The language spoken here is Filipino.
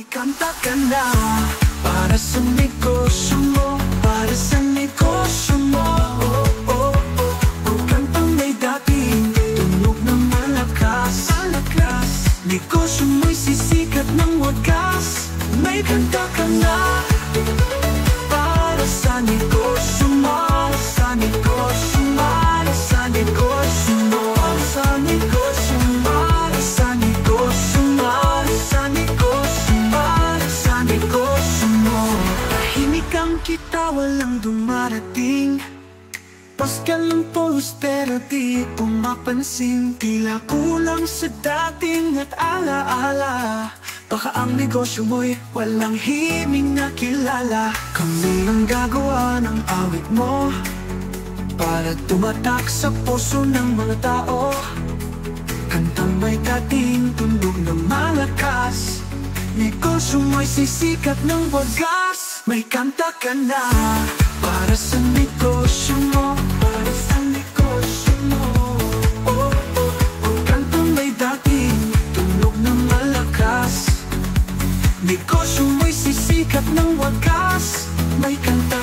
may kanta ka na. Para sa negosyo mo, para sa negosyo mo. Oh, oh, oh, oh. Kantang may dating tunog na malakas. Negosyo mo'y sisikat ng wagas. May kanta ka na. Para sa negosyo mo, sa negosyo mo, sa negosyo mo, sa negosyo mo, sa negosyo mo, sa negosyo mo, sa negosyo mo. Tahimik ang kita, walang dumarating. Pascal ng post pero di pumapansin. Tila kulang sa dating at alaala. Baka ang negosyo mo'y walang himing na kilala. Kami ang gagawa ng awit mo para tumatak sa puso ng mga tao. Kantang may dating tunog na malakas. Negosyo mo'y sisikat ng wagas. May kanta ka na. Para sa negosyo mo, para sa negosyo mo. Oh, oh, oh. Kantang may dating tunog na malakas. Negosyo mo'y sisikat ng wagas. May kanta